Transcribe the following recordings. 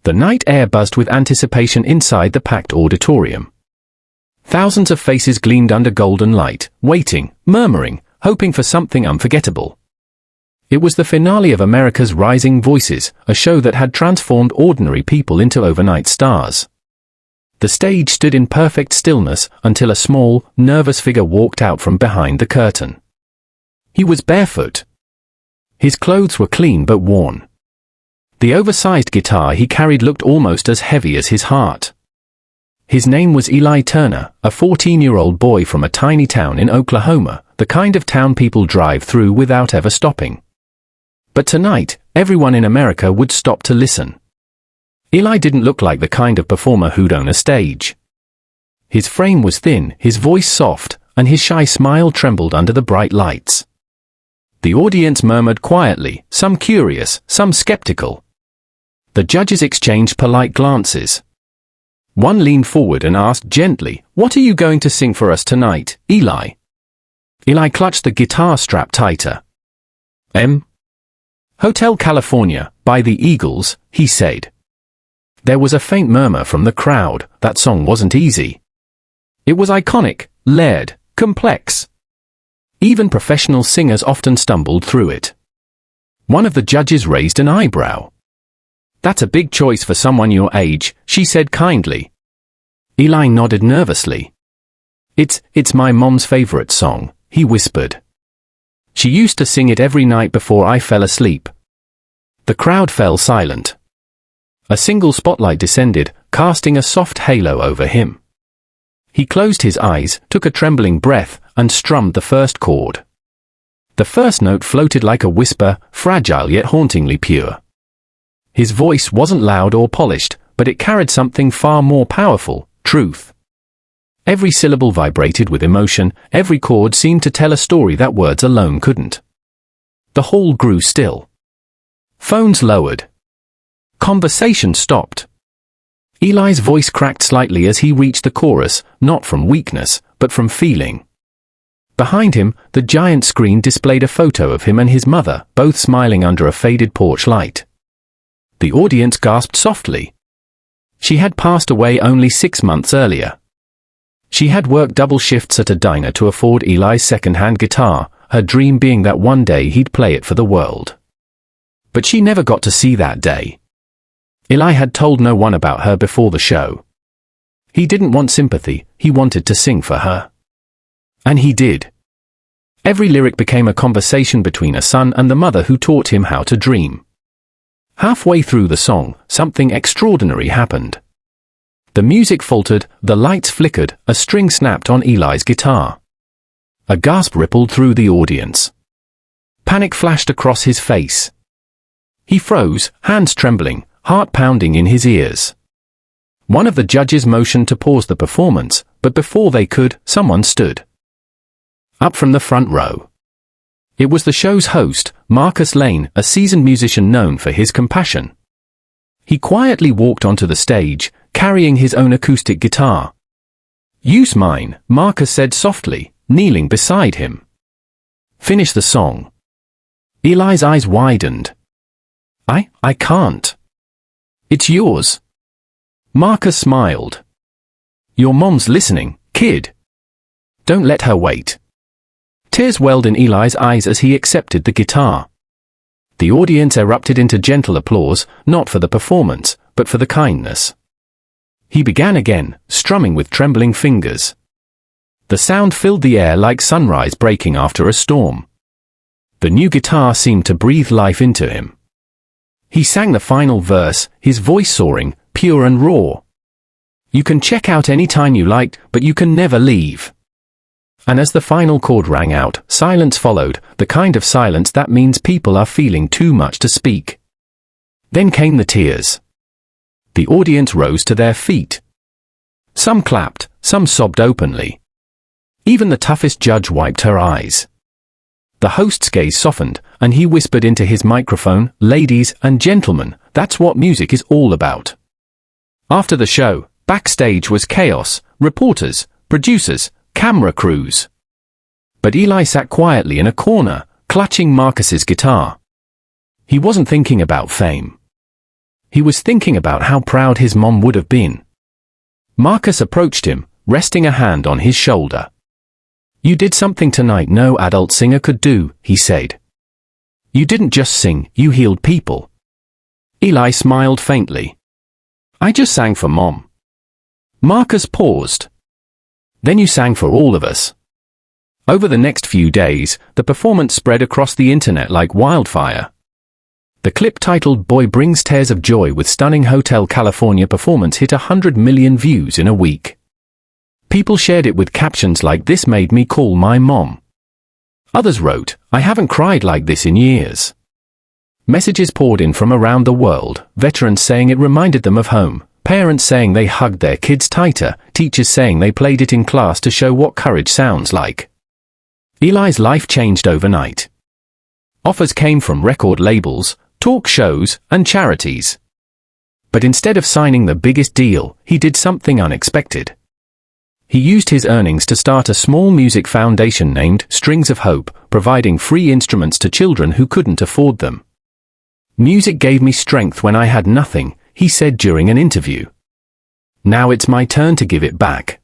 The night air buzzed with anticipation inside the packed auditorium. Thousands of faces gleamed under golden light, waiting, murmuring, hoping for something unforgettable. It was the finale of America's Rising Voices, a show that had transformed ordinary people into overnight stars. The stage stood in perfect stillness until a small, nervous figure walked out from behind the curtain. He was barefoot. His clothes were clean but worn. The oversized guitar he carried looked almost as heavy as his heart. His name was Eli Turner, a 14-year-old boy from a tiny town in Oklahoma, the kind of town people drive through without ever stopping. But tonight, everyone in America would stop to listen. Eli didn't look like the kind of performer who'd own a stage. His frame was thin, his voice soft, and his shy smile trembled under the bright lights. The audience murmured quietly, some curious, some skeptical. The judges exchanged polite glances. One leaned forward and asked gently, "What are you going to sing for us tonight, Eli?" Eli clutched the guitar strap tighter. "Hotel California, by the Eagles," he said. There was a faint murmur from the crowd. That song wasn't easy. It was iconic, layered, complex. Even professional singers often stumbled through it. One of the judges raised an eyebrow. "That's a big choice for someone your age," she said kindly. Eli nodded nervously. It's my mom's favorite song," he whispered. "She used to sing it every night before I fell asleep." The crowd fell silent. A single spotlight descended, casting a soft halo over him. He closed his eyes, took a trembling breath, and strummed the first chord. The first note floated like a whisper, fragile yet hauntingly pure. His voice wasn't loud or polished, but it carried something far more powerful: truth. Every syllable vibrated with emotion, every chord seemed to tell a story that words alone couldn't. The hall grew still. Phones lowered. Conversation stopped. Eli's voice cracked slightly as he reached the chorus, not from weakness, but from feeling. Behind him, the giant screen displayed a photo of him and his mother, both smiling under a faded porch light. The audience gasped softly. She had passed away only 6 months earlier. She had worked double shifts at a diner to afford Eli's second-hand guitar, her dream being that one day he'd play it for the world. But she never got to see that day. Eli had told no one about her before the show. He didn't want sympathy, he wanted to sing for her. And he did. Every lyric became a conversation between a son and the mother who taught him how to dream. Halfway through the song, something extraordinary happened. The music faltered, the lights flickered, a string snapped on Eli's guitar. A gasp rippled through the audience. Panic flashed across his face. He froze, hands trembling, heart pounding in his ears. One of the judges motioned to pause the performance, but before they could, someone stood up from the front row. It was the show's host, Marcus Lane, a seasoned musician known for his compassion. He quietly walked onto the stage, carrying his own acoustic guitar. "Use mine," Marcus said softly, kneeling beside him. "Finish the song." Eli's eyes widened. I can't." "It's yours." Marcus smiled. "Your mom's listening, kid. Don't let her wait." Tears welled in Eli's eyes as he accepted the guitar. The audience erupted into gentle applause, not for the performance, but for the kindness. He began again, strumming with trembling fingers. The sound filled the air like sunrise breaking after a storm. The new guitar seemed to breathe life into him. He sang the final verse, his voice soaring, pure and raw. "You can check out any time you like, but you can never leave." And as the final chord rang out, silence followed, the kind of silence that means people are feeling too much to speak. Then came the tears. The audience rose to their feet. Some clapped, some sobbed openly. Even the toughest judge wiped her eyes. The host's gaze softened, and he whispered into his microphone, "Ladies and gentlemen, that's what music is all about." After the show, backstage was chaos, reporters, producers, camera crews. But Eli sat quietly in a corner, clutching Marcus's guitar. He wasn't thinking about fame. He was thinking about how proud his mom would have been. Marcus approached him, resting a hand on his shoulder. "You did something tonight no adult singer could do," he said. "You didn't just sing, you healed people." Eli smiled faintly. "I just sang for Mom." Marcus paused. "Then you sang for all of us." Over the next few days, the performance spread across the internet like wildfire. The clip titled "Boy Brings Tears of Joy with Stunning Hotel California Performance" hit 100 million views in a week. People shared it with captions like "This made me call my mom." Others wrote, "I haven't cried like this in years." Messages poured in from around the world, veterans saying it reminded them of home, parents saying they hugged their kids tighter, teachers saying they played it in class to show what courage sounds like. Eli's life changed overnight. Offers came from record labels, talk shows, and charities. But instead of signing the biggest deal, he did something unexpected. He used his earnings to start a small music foundation named Strings of Hope, providing free instruments to children who couldn't afford them. "Music gave me strength when I had nothing," he said during an interview. "Now it's my turn to give it back."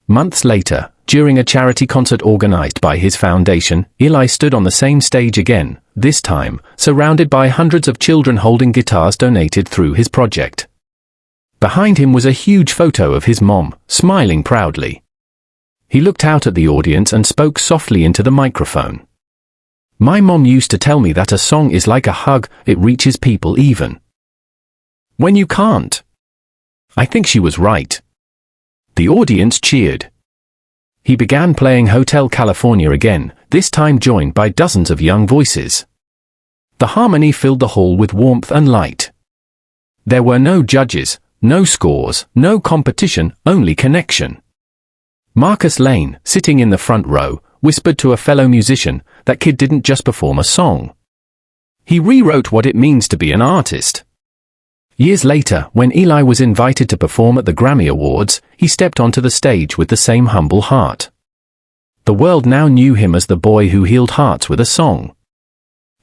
Months later, during a charity concert organized by his foundation, Eli stood on the same stage again, this time surrounded by hundreds of children holding guitars donated through his project. Behind him was a huge photo of his mom, smiling proudly. He looked out at the audience and spoke softly into the microphone. "My mom used to tell me that a song is like a hug, it reaches people even when you can't." I think she was right. The audience cheered. He began playing Hotel California again, this time joined by dozens of young voices. The harmony filled the hall with warmth and light. There were no judges, no scores, no competition, only connection. Marcus Lane, sitting in the front row, whispered to a fellow musician, "That kid didn't just perform a song. He rewrote what it means to be an artist." Years later, when Eli was invited to perform at the Grammy Awards, he stepped onto the stage with the same humble heart. The world now knew him as the boy who healed hearts with a song.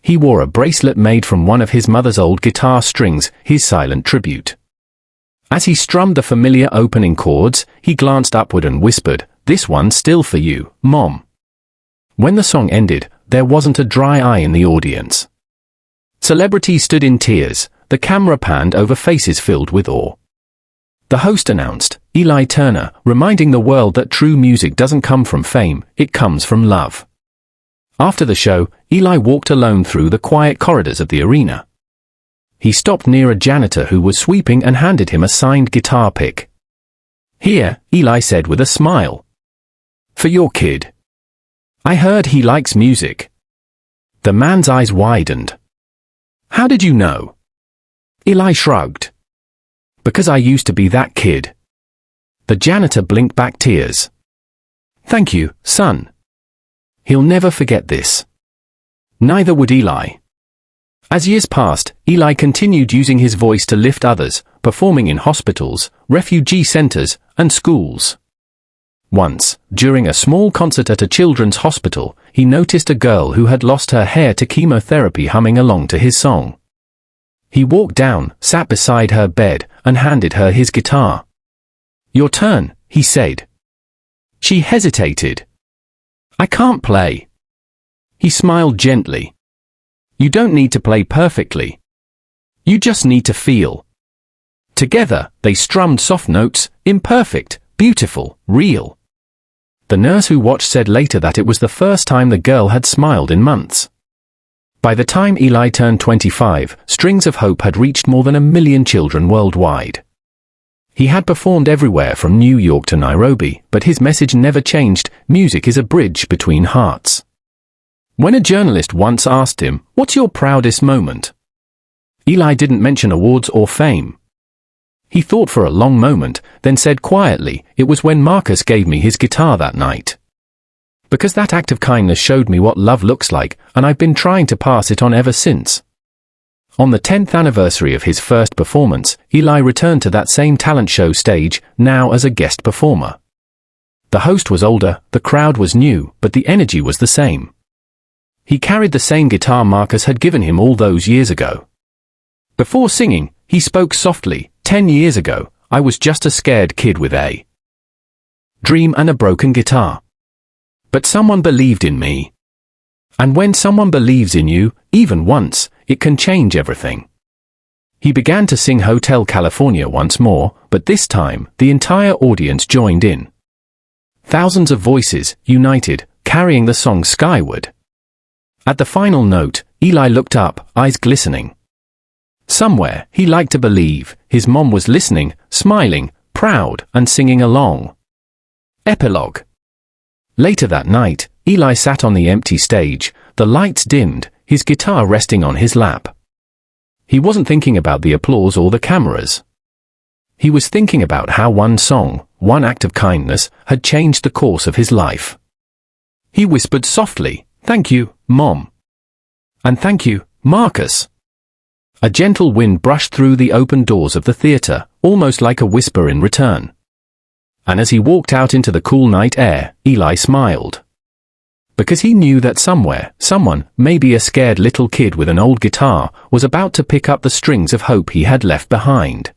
He wore a bracelet made from one of his mother's old guitar strings, his silent tribute. As he strummed the familiar opening chords, he glanced upward and whispered, "This one's still for you, Mom." When the song ended, there wasn't a dry eye in the audience. Celebrities stood in tears. The camera panned over faces filled with awe. The host announced, "Eli Turner, reminding the world that true music doesn't come from fame, it comes from love." After the show, Eli walked alone through the quiet corridors of the arena. He stopped near a janitor who was sweeping and handed him a signed guitar pick. "Here," Eli said with a smile. "For your kid. I heard he likes music." The man's eyes widened. "How did you know?" Eli shrugged. "Because I used to be that kid." The janitor blinked back tears. "Thank you, son. He'll never forget this." Neither would Eli. As years passed, Eli continued using his voice to lift others, performing in hospitals, refugee centers, and schools. Once, during a small concert at a children's hospital, he noticed a girl who had lost her hair to chemotherapy humming along to his song. He walked down, sat beside her bed, and handed her his guitar. "Your turn," he said. She hesitated. "I can't play." He smiled gently. "You don't need to play perfectly. You just need to feel." Together, they strummed soft notes, imperfect, beautiful, real. The nurse who watched said later that it was the first time the girl had smiled in months. By the time Eli turned 25, Strings of Hope had reached more than 1 million children worldwide. He had performed everywhere from New York to Nairobi, but his message never changed: music is a bridge between hearts. When a journalist once asked him, "What's your proudest moment?" Eli didn't mention awards or fame. He thought for a long moment, then said quietly, "It was when Marcus gave me his guitar that night. Because that act of kindness showed me what love looks like, and I've been trying to pass it on ever since." On the 10th anniversary of his first performance, Eli returned to that same talent show stage, now as a guest performer. The host was older, the crowd was new, but the energy was the same. He carried the same guitar Marcus had given him all those years ago. Before singing, He spoke softly. 10 years ago, I was just a scared kid with a dream and a broken guitar. But someone believed in me. And when someone believes in you, even once, it can change everything. He began to sing Hotel California once more, but this time, the entire audience joined in. Thousands of voices, united, carrying the song skyward. At the final note, Eli looked up, eyes glistening. Somewhere, he liked to believe, his mom was listening, smiling, proud, and singing along. Epilogue. Later that night, Eli sat on the empty stage, the lights dimmed, his guitar resting on his lap. He wasn't thinking about the applause or the cameras. He was thinking about how one song, one act of kindness, had changed the course of his life. He whispered softly, "Thank you, Mom." "And thank you, Marcus." A gentle wind brushed through the open doors of the theater, almost like a whisper in return. And as he walked out into the cool night air, Eli smiled. Because he knew that somewhere, someone, maybe a scared little kid with an old guitar, was about to pick up the strings of hope he had left behind.